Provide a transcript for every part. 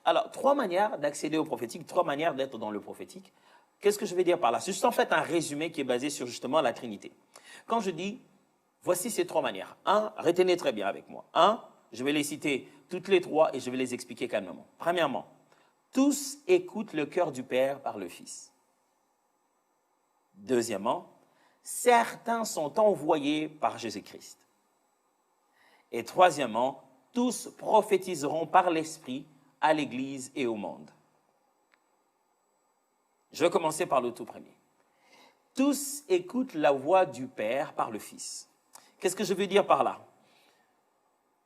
Alors, trois manières d'accéder au prophétique, trois manières d'être dans le prophétique. Qu'est-ce que je vais dire par là? C'est juste en fait un résumé qui est basé sur justement la Trinité. Quand je dis, voici ces trois manières. Un, retenez très bien avec moi. Un, je vais les citer toutes les trois et je vais les expliquer calmement. Premièrement, tous écoutent le cœur du Père par le Fils. Deuxièmement, certains sont envoyés par Jésus-Christ. Et troisièmement, tous prophétiseront par l'Esprit à l'Église et au monde. Je vais commencer par le tout premier. Tous écoutent la voix du Père par le Fils. Qu'est-ce que je veux dire par là?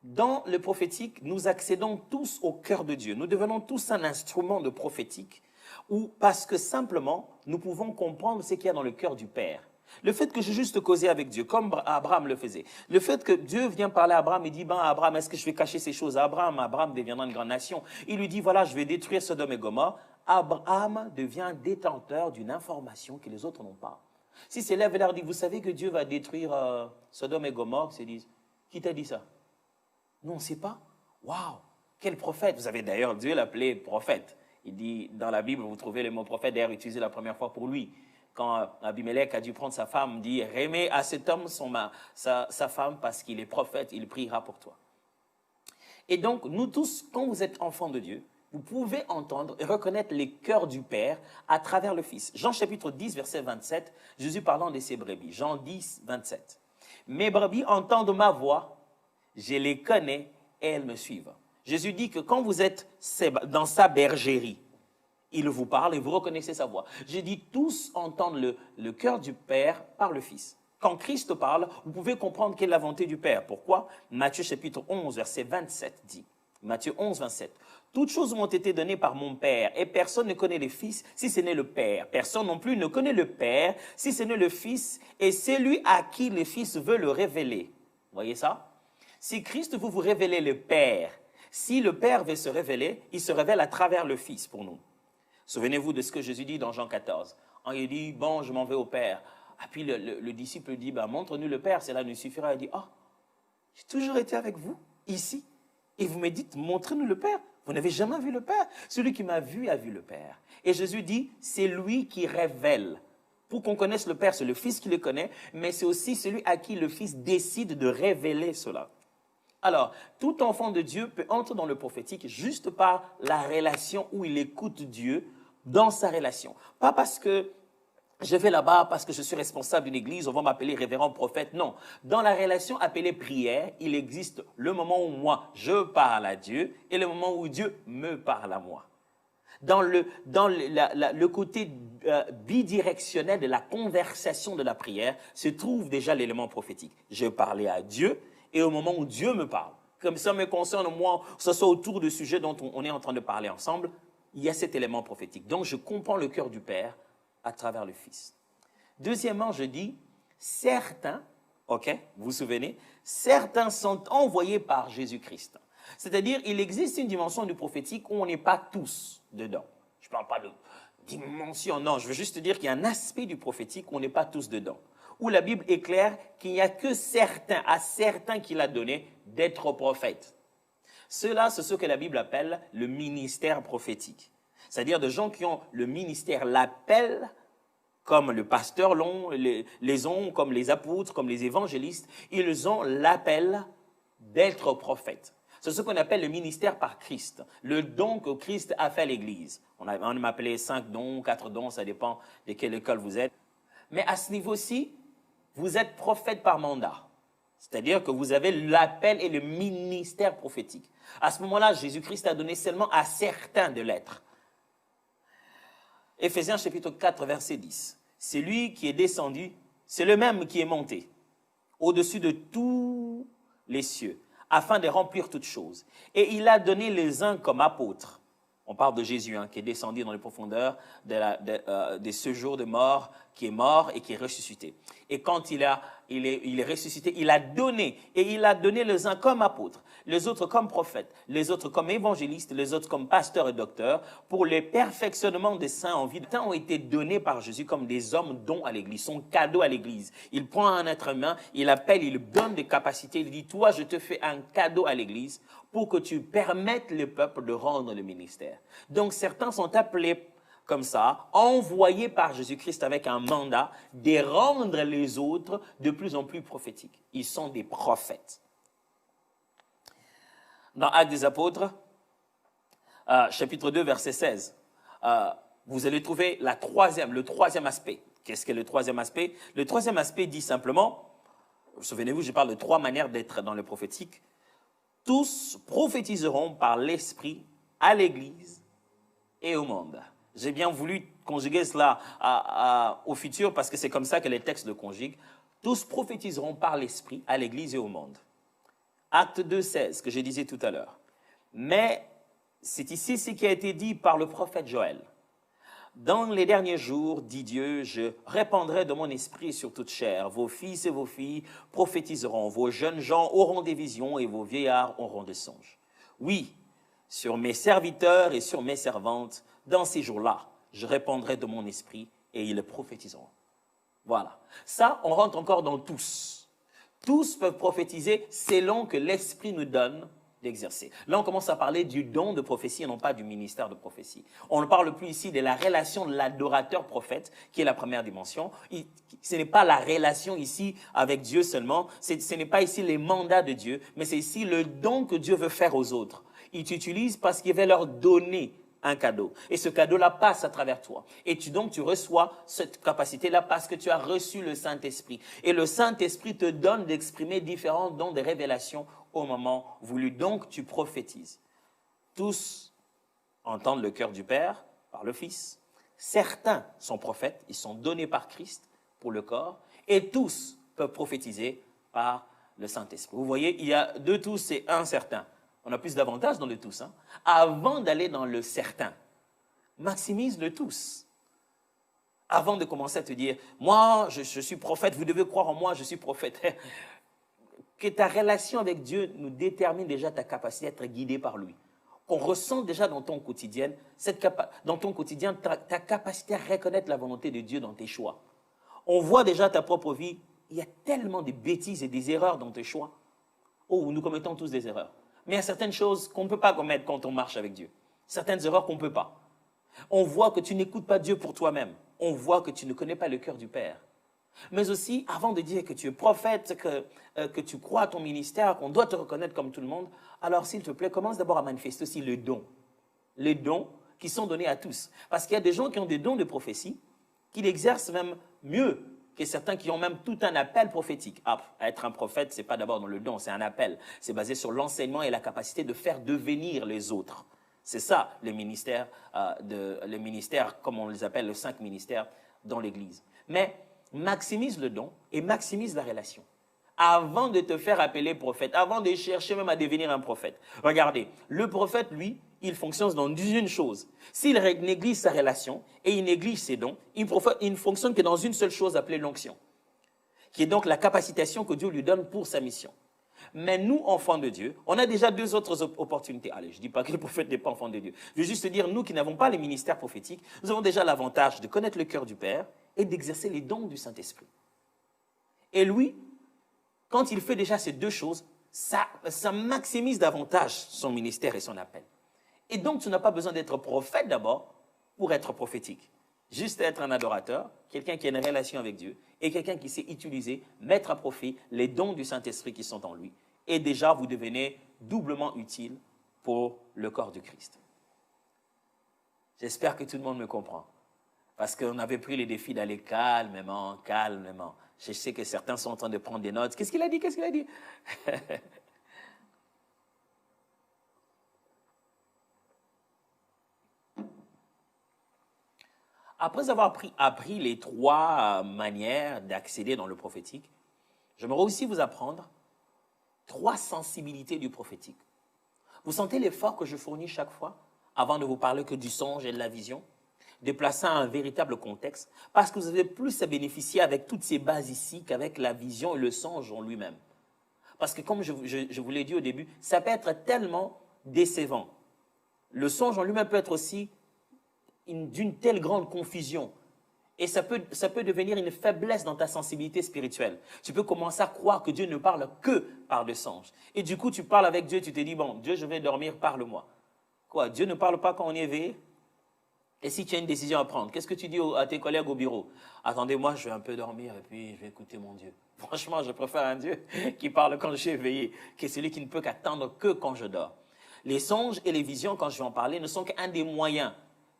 Dans le prophétique, nous accédons tous au cœur de Dieu. Nous devenons tous un instrument de prophétique ou parce que simplement, nous pouvons comprendre ce qu'il y a dans le cœur du Père. Le fait que je juste causer avec Dieu, comme Abraham le faisait. Le fait que Dieu vient parler à Abraham et dit, ben Abraham, est-ce que je vais cacher ces choses à Abraham? Abraham deviendra une grande nation. Il lui dit, voilà, je vais détruire Sodome et Gomorrhe. Abraham devient détenteur d'une information que les autres n'ont pas. Si c'est là, il leur dit, vous savez que Dieu va détruire Sodome et Gomorrhe, ils se disent, qui t'a dit ça? Nous, on ne sait pas. Waouh, quel prophète! Vous savez d'ailleurs, Dieu l'appelait prophète. Il dit, dans la Bible, vous trouvez le mot prophète d'ailleurs utilisé la première fois pour lui. Quand Abimelech a dû prendre sa femme, dit, remets à cet homme sa femme parce qu'il est prophète, il priera pour toi. Et donc, nous tous, quand vous êtes enfants de Dieu, vous pouvez entendre et reconnaître les cœurs du Père à travers le Fils. Jean chapitre 10, verset 27, Jésus parlant de ses brebis. Jean 10, 27. Mes brebis entendent ma voix, je les connais et elles me suivent. Jésus dit que quand vous êtes dans sa bergerie, il vous parle et vous reconnaissez sa voix. Je dis tous entendent le cœur du Père par le Fils. Quand Christ parle, vous pouvez comprendre quelle est la volonté du Père. Pourquoi? Matthieu chapitre 11, verset 27 dit. Matthieu 11, 27. Toutes choses m'ont été données par mon Père et personne ne connaît le Fils si ce n'est le Père. Personne non plus ne connaît le Père si ce n'est le Fils et celui à qui le Fils veut le révéler. Vous voyez ça? Si Christ veut vous révéler le Père, si le Père veut se révéler, il se révèle à travers le Fils pour nous. Souvenez-vous de ce que Jésus dit dans Jean 14. Il dit, bon, je m'en vais au Père. Et puis le disciple dit, ben, montre-nous le Père, cela nous suffira. Il dit, oh, j'ai toujours été avec vous, ici. Et vous me dites, montrez-nous le Père. Vous n'avez jamais vu le Père. Celui qui m'a vu a vu le Père. Et Jésus dit, c'est lui qui révèle. Pour qu'on connaisse le Père, c'est le Fils qui le connaît, mais c'est aussi celui à qui le Fils décide de révéler cela. Alors, tout enfant de Dieu peut entrer dans le prophétique juste par la relation où il écoute Dieu dans sa relation. Pas parce que je vais là-bas, parce que je suis responsable d'une église, on va m'appeler révérend prophète. Non, dans la relation appelée prière, il existe le moment où moi, je parle à Dieu et le moment où Dieu me parle à moi. Dans le côté bidirectionnel de la conversation de la prière se trouve déjà l'élément prophétique. Je parlais à Dieu et au moment où Dieu me parle, comme ça me concerne moi, que ce soit autour du sujet dont on est en train de parler ensemble, il y a cet élément prophétique. Donc, je comprends le cœur du Père à travers le Fils. Deuxièmement, je dis, certains, ok, vous vous souvenez, certains sont envoyés par Jésus-Christ. C'est-à-dire, il existe une dimension du prophétique où on n'est pas tous dedans. Je ne parle pas de dimension, non, je veux juste dire qu'il y a un aspect du prophétique où on n'est pas tous dedans. Où la Bible est claire qu'il n'y a que certains, à certains qu'il a donné d'être prophètes. Ceux-là, c'est ce que la Bible appelle le ministère prophétique. C'est-à-dire de gens qui ont le ministère, l'appel, comme le pasteur les ont, comme les apôtres, comme les évangélistes, ils ont l'appel d'être prophètes. C'est ce qu'on appelle le ministère par Christ, le don que Christ a fait à l'Église. On m'a appelé 5 dons, 4 dons, ça dépend de quelle école vous êtes. Mais à ce niveau-ci, vous êtes prophète par mandat. C'est-à-dire que vous avez l'appel et le ministère prophétique. À ce moment-là, Jésus-Christ a donné seulement à certains de l'être. Éphésiens chapitre 4, verset 10. C'est lui qui est descendu, c'est le même qui est monté au-dessus de tous les cieux, afin de remplir toutes choses. Et il a donné les uns comme apôtres. On parle de Jésus qui est descendu dans les profondeurs des séjours de mort, qui est mort et qui est ressuscité. Et quand il est ressuscité, il a donné, et il a donné les uns comme apôtres, les autres comme prophètes, les autres comme évangélistes, les autres comme pasteurs et docteurs, pour le perfectionnement des saints en vie. Les temps ont été donnés par Jésus comme des hommes dons à l'Église, son cadeau à l'Église. Il prend un être humain, il appelle, il donne des capacités, il dit, toi, je te fais un cadeau à l'Église pour que tu permettes le peuple de rendre le ministère. Donc certains sont appelés comme ça, envoyés par Jésus-Christ avec un mandat de rendre les autres de plus en plus prophétiques. Ils sont des prophètes. Dans Actes des Apôtres, chapitre 2, verset 16, vous allez trouver le troisième aspect. Qu'est-ce que le troisième aspect? Le troisième aspect dit simplement, souvenez-vous, je parle de 3 manières d'être dans le prophétique. Tous prophétiseront par l'Esprit à l'Église et au monde. J'ai bien voulu conjuguer cela au futur parce que c'est comme ça que les textes le conjuguent. Tous prophétiseront par l'Esprit à l'Église et au monde. Acte 2, 16, que je disais tout à l'heure. Mais c'est ici ce qui a été dit par le prophète Joël. Dans les derniers jours, dit Dieu, je répandrai de mon esprit sur toute chair. Vos fils et vos filles prophétiseront. Vos jeunes gens auront des visions et vos vieillards auront des songes. Oui, sur mes serviteurs et sur mes servantes, dans ces jours-là, je répandrai de mon esprit et ils prophétiseront. Voilà. Ça, on rentre encore dans tous. Tous peuvent prophétiser selon que l'Esprit nous donne d'exercer. Là, on commence à parler du don de prophétie et non pas du ministère de prophétie. On ne parle plus ici de la relation de l'adorateur-prophète, qui est la première dimension. Ce n'est pas la relation ici avec Dieu seulement, ce n'est pas ici les mandats de Dieu, mais c'est ici le don que Dieu veut faire aux autres. Il t'utilise parce qu'il veut leur donner un cadeau. Et ce cadeau-là passe à travers toi. Et donc, tu reçois cette capacité-là parce que tu as reçu le Saint-Esprit. Et le Saint-Esprit te donne d'exprimer différents dons de révélation au moment voulu. Donc, tu prophétises. Tous entendent le cœur du Père par le Fils. Certains sont prophètes, ils sont donnés par Christ pour le corps. Et tous peuvent prophétiser par le Saint-Esprit. Vous voyez, il y a deux tous et un certain. On a plus d'avantages dans le tous. Hein. Avant d'aller dans le certain, maximise le tous. Avant de commencer à te dire, moi, je suis prophète, vous devez croire en moi, je suis prophète. Que ta relation avec Dieu nous détermine déjà ta capacité à être guidé par lui. Qu'on ressent déjà dans ton quotidien, ta capacité à reconnaître la volonté de Dieu dans tes choix. On voit déjà ta propre vie, il y a tellement de bêtises et des erreurs dans tes choix. Oh, nous commettons tous des erreurs. Mais il y a certaines choses qu'on ne peut pas commettre quand on marche avec Dieu. Certaines erreurs qu'on ne peut pas. On voit que tu n'écoutes pas Dieu pour toi-même. On voit que tu ne connais pas le cœur du Père. Mais aussi, avant de dire que tu es prophète, que tu crois à ton ministère, qu'on doit te reconnaître comme tout le monde, alors s'il te plaît, commence d'abord à manifester aussi le don. Les dons qui sont donnés à tous. Parce qu'il y a des gens qui ont des dons de prophétie, qui l'exercent même mieux que certains qui ont même tout un appel prophétique. Être un prophète, ce n'est pas d'abord dans le don, c'est un appel. C'est basé sur l'enseignement et la capacité de faire devenir les autres. C'est ça, le ministère, comme on les appelle, les 5 ministères dans l'Église. Mais maximise le don et maximise la relation. Avant de te faire appeler prophète, avant de chercher même à devenir un prophète. Regardez, le prophète, lui, il fonctionne dans une chose. S'il néglige sa relation et il néglige ses dons, il ne fonctionne que dans une seule chose appelée l'onction, qui est donc la capacitation que Dieu lui donne pour sa mission. Mais nous, enfants de Dieu, on a déjà 2 autres opportunités. Allez, je ne dis pas que le prophète n'est pas enfant de Dieu. Je veux juste te dire, nous qui n'avons pas les ministères prophétiques, nous avons déjà l'avantage de connaître le cœur du Père et d'exercer les dons du Saint-Esprit. Et lui, quand il fait déjà ces 2 choses, ça maximise davantage son ministère et son appel. Et donc, tu n'as pas besoin d'être prophète d'abord pour être prophétique. Juste être un adorateur, quelqu'un qui a une relation avec Dieu et quelqu'un qui sait utiliser, mettre à profit les dons du Saint-Esprit qui sont en lui. Et déjà, vous devenez doublement utile pour le corps du Christ. J'espère que tout le monde me comprend. Parce qu'on avait pris les défis d'aller calmement, calmement. Je sais que certains sont en train de prendre des notes. Qu'est-ce qu'il a dit? Qu'est-ce qu'il a dit? Après avoir appris les 3 manières d'accéder dans le prophétique, j'aimerais aussi vous apprendre 3 sensibilités du prophétique. Vous sentez l'effort que je fournis chaque fois avant de vous parler que du songe et de la vision? déplaçant un véritable contexte, parce que vous avez plus à bénéficier avec toutes ces bases ici qu'avec la vision et le songe en lui-même. Parce que comme je vous l'ai dit au début, ça peut être tellement décevant. Le songe en lui-même peut être aussi d'une telle grande confusion. Et ça peut devenir une faiblesse dans ta sensibilité spirituelle. Tu peux commencer à croire que Dieu ne parle que par le songe. Et du coup, tu parles avec Dieu, tu te dis, bon, Dieu, je vais dormir, parle-moi. Quoi, Dieu ne parle pas quand on est éveillé? Et si tu as une décision à prendre, qu'est-ce que tu dis à tes collègues au bureau? Attendez, moi, je vais un peu dormir et puis je vais écouter mon Dieu. Franchement, je préfère un Dieu qui parle quand je suis éveillé que celui qui ne peut qu'attendre que quand je dors. Les songes et les visions, quand je vais en parler, ne sont qu'un des moyens.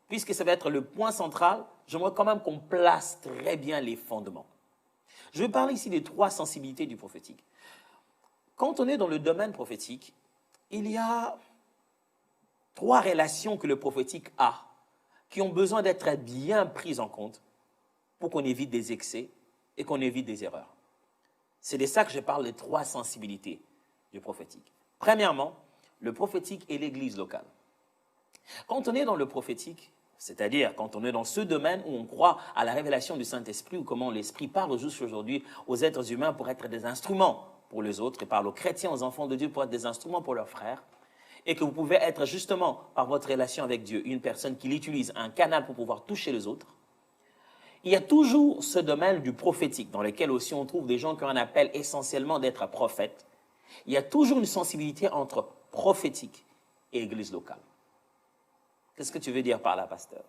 Puisque ça va être le point central, j'aimerais quand même qu'on place très bien les fondements. Je vais parler ici des 3 sensibilités du prophétique. Quand on est dans le domaine prophétique, il y a 3 relations que le prophétique a, qui ont besoin d'être bien prises en compte pour qu'on évite des excès et qu'on évite des erreurs. C'est de ça que je parle des 3 sensibilités du prophétique. Premièrement, le prophétique et l'église locale. Quand on est dans le prophétique, c'est-à-dire quand on est dans ce domaine où on croit à la révélation du Saint-Esprit ou comment l'Esprit parle aujourd'hui aux êtres humains pour être des instruments pour les autres et parle aux chrétiens, aux enfants de Dieu pour être des instruments pour leurs frères, et que vous pouvez être justement par votre relation avec Dieu une personne qui l'utilise, un canal pour pouvoir toucher les autres, il y a toujours ce domaine du prophétique dans lequel aussi on trouve des gens qui ont un appel essentiellement d'être prophètes. Il y a toujours une sensibilité entre prophétique et église locale. Qu'est-ce que tu veux dire par là, pasteur?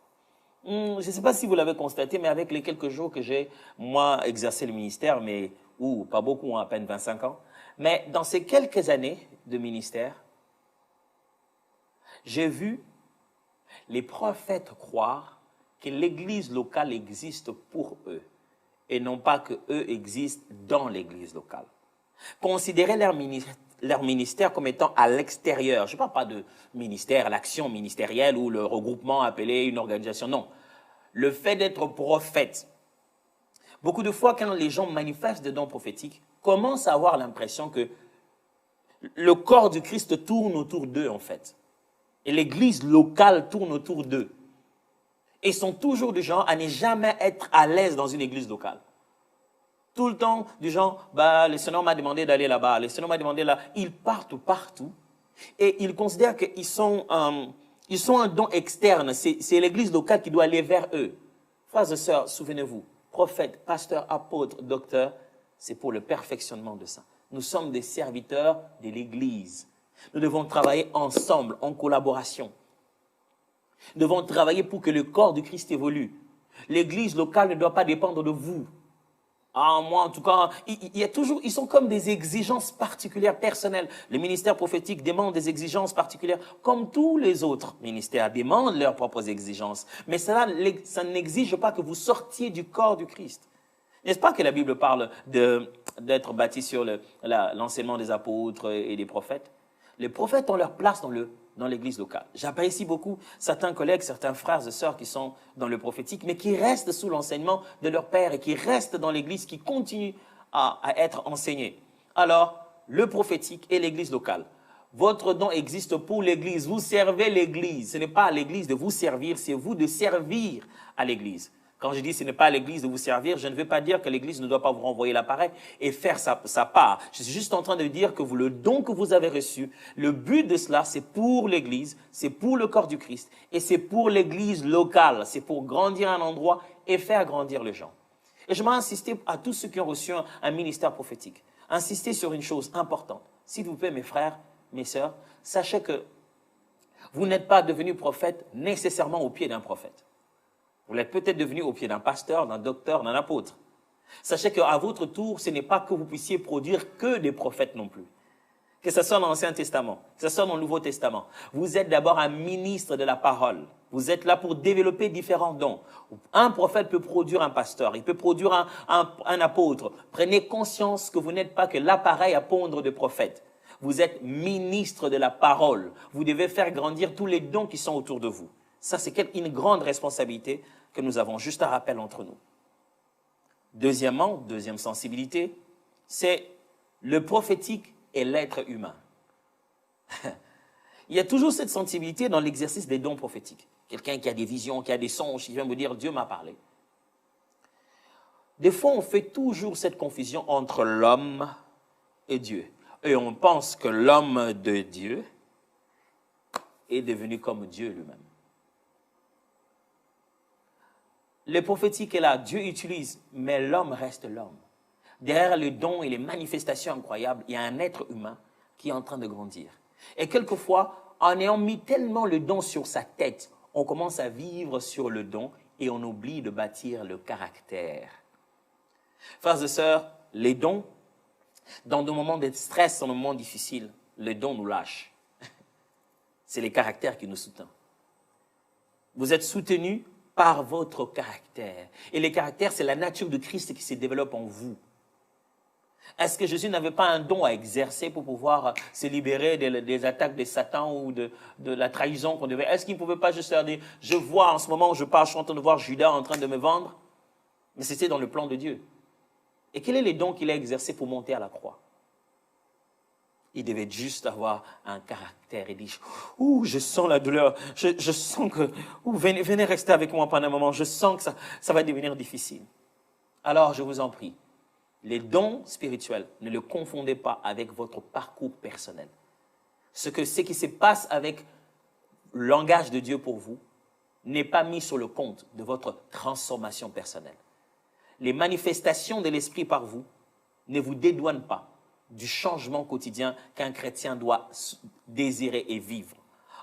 Je ne sais pas si vous l'avez constaté, mais avec les quelques jours que j'ai, moi, exercé le ministère, mais pas beaucoup, à peine 25 ans, mais dans ces quelques années de ministère, j'ai vu les prophètes croire que l'église locale existe pour eux et non pas qu'eux existent dans l'église locale. Considérer leur ministère comme étant à l'extérieur. Je ne parle pas de ministère, l'action ministérielle ou le regroupement appelé une organisation, non. Le fait d'être prophète. Beaucoup de fois, quand les gens manifestent des dons prophétiques, commencent à avoir l'impression que le corps du Christ tourne autour d'eux, en fait. Et l'église locale tourne autour d'eux. Et sont toujours du genre à ne jamais être à l'aise dans une église locale. Tout le temps, du genre, le Seigneur m'a demandé d'aller là-bas, le Seigneur m'a demandé là. Ils partent partout et ils considèrent qu'ils sont un don externe. C'est l'église locale qui doit aller vers eux. Frères et sœurs, souvenez-vous, prophète, pasteur, apôtre, docteur, c'est pour le perfectionnement de ça. Nous sommes des serviteurs de l'église. Nous devons travailler ensemble, en collaboration. Nous devons travailler pour que le corps du Christ évolue. L'église locale ne doit pas dépendre de vous. Moi, en tout cas, ils sont comme des exigences particulières personnelles. Le ministère prophétique demande des exigences particulières, comme tous les autres ministères demandent leurs propres exigences. Mais ça n'exige pas que vous sortiez du corps du Christ. N'est-ce pas que la Bible parle d'être bâti sur l'enseignement des apôtres et des prophètes? Les prophètes ont leur place dans l'église locale. J'apprécie beaucoup certains collègues, certains frères et sœurs qui sont dans le prophétique, mais qui restent sous l'enseignement de leur père et qui restent dans l'église, qui continuent à être enseignés. Alors, le prophétique et l'église locale. Votre don existe pour l'église. Vous servez l'église. Ce n'est pas à l'église de vous servir, c'est vous de servir à l'église. Quand je dis ce n'est pas à l'église de vous servir, je ne veux pas dire que l'église ne doit pas vous renvoyer l'appareil et faire sa part. Je suis juste en train de dire que le don que vous avez reçu, le but de cela, c'est pour l'église, c'est pour le corps du Christ et c'est pour l'église locale. C'est pour grandir un endroit et faire grandir les gens. Et je vais insister à tous ceux qui ont reçu un ministère prophétique. Insister sur une chose importante. S'il vous plaît, mes frères, mes sœurs, sachez que vous n'êtes pas devenus prophète nécessairement au pied d'un prophète. Vous l'êtes peut-être devenu au pied d'un pasteur, d'un docteur, d'un apôtre. Sachez qu'à votre tour, ce n'est pas que vous puissiez produire que des prophètes non plus. Que ce soit dans l'Ancien Testament, que ce soit dans le Nouveau Testament. Vous êtes d'abord un ministre de la parole. Vous êtes là pour développer différents dons. Un prophète peut produire un pasteur, il peut produire un apôtre. Prenez conscience que vous n'êtes pas que l'appareil à pondre de prophète. Vous êtes ministre de la parole. Vous devez faire grandir tous les dons qui sont autour de vous. Ça, c'est une grande responsabilité que nous avons, juste un rappel entre nous. Deuxièmement, deuxième sensibilité, c'est le prophétique et l'être humain. Il y a toujours cette sensibilité dans l'exercice des dons prophétiques. Quelqu'un qui a des visions, qui a des songes, qui vient me dire « Dieu m'a parlé ». Des fois, on fait toujours cette confusion entre l'homme et Dieu. Et on pense que l'homme de Dieu est devenu comme Dieu lui-même. Le prophétique est là, Dieu utilise, mais l'homme reste l'homme. Derrière les dons et les manifestations incroyables, il y a un être humain qui est en train de grandir. Et quelquefois, en ayant mis tellement le don sur sa tête, on commence à vivre sur le don et on oublie de bâtir le caractère. Frères et sœurs, les dons, dans des moments de stress, dans des moments difficiles, les dons nous lâchent. C'est les caractères qui nous soutiennent. Vous êtes soutenus par votre caractère. Et les caractères, c'est la nature de Christ qui se développe en vous. Est-ce que Jésus n'avait pas un don à exercer pour pouvoir se libérer des attaques de Satan ou de la trahison qu'on devait? Est-ce qu'il ne pouvait pas juste leur dire, je vois en ce moment où je parle, je suis en train de voir Judas en train de me vendre? Mais c'était dans le plan de Dieu. Et quel est le don qu'il a exercé pour monter à la croix? Il devait juste avoir un caractère. Il dit, ouh, je sens la douleur, je sens que, ouh, venez rester avec moi pendant un moment, je sens que ça va devenir difficile. Alors, je vous en prie, les dons spirituels, ne le confondez pas avec votre parcours personnel. Ce qui se passe avec le langage de Dieu pour vous n'est pas mis sur le compte de votre transformation personnelle. Les manifestations de l'esprit par vous ne vous dédouanent pas du changement quotidien qu'un chrétien doit désirer et vivre.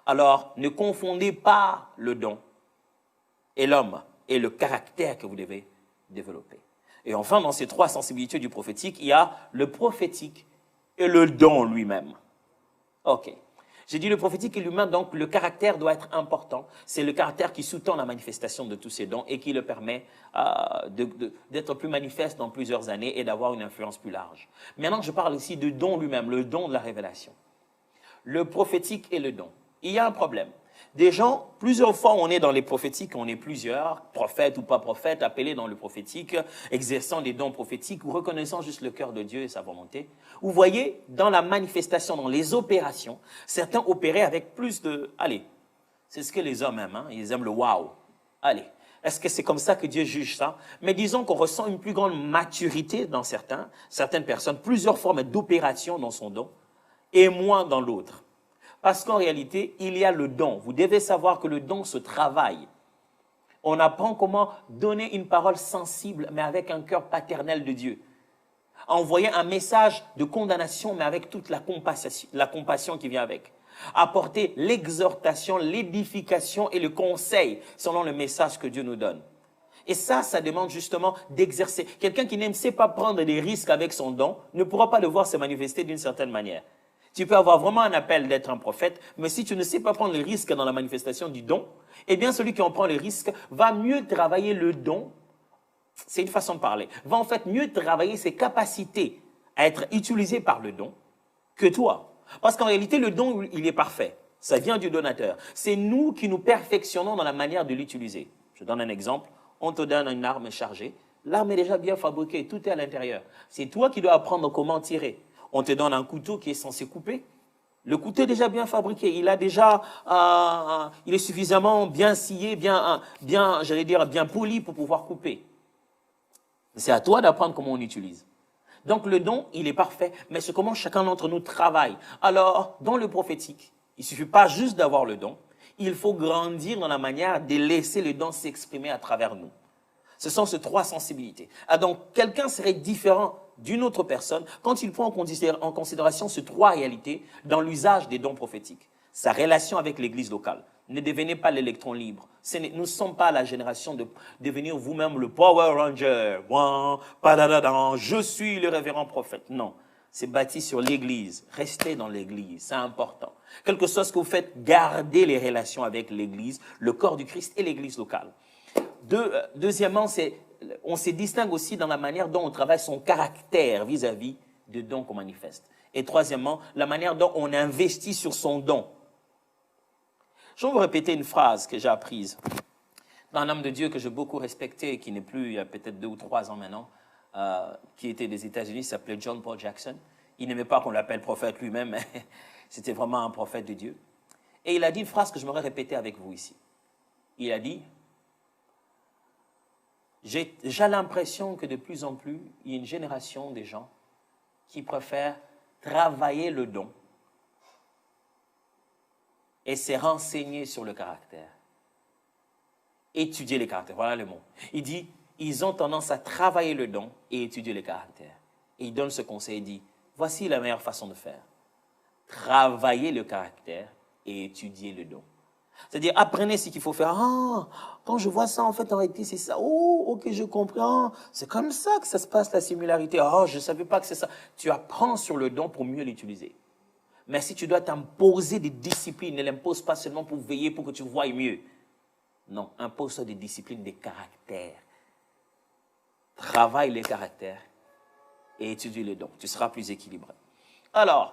Alors, ne confondez pas le don et l'homme et le caractère que vous devez développer. Et enfin, dans ces trois sensibilités du prophétique, il y a le prophétique et le don lui-même. Ok. J'ai dit le prophétique et l'humain, donc le caractère doit être important. C'est le caractère qui sous-tend la manifestation de tous ces dons et qui le permet d'être plus manifeste dans plusieurs années et d'avoir une influence plus large. Maintenant, je parle ici de don lui-même, le don de la révélation. Le prophétique et le don. Il y a un problème. Des gens, plusieurs fois on est dans les prophétiques, on est plusieurs, prophètes ou pas prophètes, appelés dans le prophétique, exerçant des dons prophétiques ou reconnaissant juste le cœur de Dieu et sa volonté. Vous voyez, dans la manifestation, dans les opérations, certains opéraient avec plus de... Allez, c'est ce que les hommes aiment, hein, ils aiment le wow. Allez, est-ce que c'est comme ça que Dieu juge ça? Mais disons qu'on ressent une plus grande maturité dans certaines personnes, plusieurs formes d'opération dans son don et moins dans l'autre. Parce qu'en réalité, il y a le don. Vous devez savoir que le don se travaille. On apprend comment donner une parole sensible, mais avec un cœur paternel de Dieu. Envoyer un message de condamnation, mais avec toute la compassion qui vient avec. Apporter l'exhortation, l'édification et le conseil selon le message que Dieu nous donne. Et ça demande justement d'exercer. Quelqu'un qui ne sait pas prendre des risques avec son don ne pourra pas le voir se manifester d'une certaine manière. Tu peux avoir vraiment un appel d'être un prophète, mais si tu ne sais pas prendre le risque dans la manifestation du don, eh bien celui qui en prend le risque va mieux travailler le don, c'est une façon de parler, va en fait mieux travailler ses capacités à être utilisé par le don que toi. Parce qu'en réalité, le don, il est parfait. Ça vient du donateur. C'est nous qui nous perfectionnons dans la manière de l'utiliser. Je donne un exemple. On te donne une arme chargée. L'arme est déjà bien fabriquée. Tout est à l'intérieur. C'est toi qui dois apprendre comment tirer. On te donne un couteau qui est censé couper. Le couteau est déjà bien fabriqué. Il a déjà, il est suffisamment bien scié, j'allais dire, bien poli pour pouvoir couper. C'est à toi d'apprendre comment on utilise. Donc le don, il est parfait, mais c'est comment chacun d'entre nous travaille. Alors, dans le prophétique, il ne suffit pas juste d'avoir le don, il faut grandir dans la manière de laisser le don s'exprimer à travers nous. Ce sont ces trois sensibilités. Ah, donc, quelqu'un serait différent d'une autre personne quand il prend en considération ces trois réalités dans l'usage des dons prophétiques. Sa relation avec l'église locale. Ne devenez pas l'électron libre. Nous ne sommes pas la génération de devenir vous-même le Power Ranger. Je suis le révérend prophète. Non, c'est bâti sur l'église. Restez dans l'église, c'est important. Quel que soit ce que vous faites, gardez les relations avec l'église, le corps du Christ et l'église locale. Deuxièmement, on se distingue aussi dans la manière dont on travaille son caractère vis-à-vis de dons qu'on manifeste. Et troisièmement, la manière dont on investit sur son don. Je vais vous répéter une phrase que j'ai apprise d'un homme de Dieu que j'ai beaucoup respecté, qui n'est plus, il y a peut-être 2 ou 3 ans maintenant, qui était des États-Unis, s'appelait John Paul Jackson. Il n'aimait pas qu'on l'appelle prophète lui-même, mais c'était vraiment un prophète de Dieu. Et il a dit une phrase que je m'aurais répétée avec vous ici. Il a dit, j'ai l'impression que de plus en plus, il y a une génération de gens qui préfèrent travailler le don et se renseigner sur le caractère. Étudier les caractères, voilà le mot. Il dit, ils ont tendance à travailler le don et étudier les caractères. Et il donne ce conseil, il dit, voici la meilleure façon de faire. Travailler le caractère et étudier le don. C'est-à-dire, apprenez ce qu'il faut faire. Ah, quand je vois ça, en fait, en réalité, c'est ça. Oh, ok, je comprends. C'est comme ça que ça se passe, la similarité. Oh, je ne savais pas que c'est ça. Tu apprends sur le don pour mieux l'utiliser. Mais si tu dois t'imposer des disciplines, ne l'impose pas seulement pour veiller, pour que tu voies mieux. Non, impose-toi des disciplines, des caractères. Travaille les caractères et étudie le don. Tu seras plus équilibré. Alors,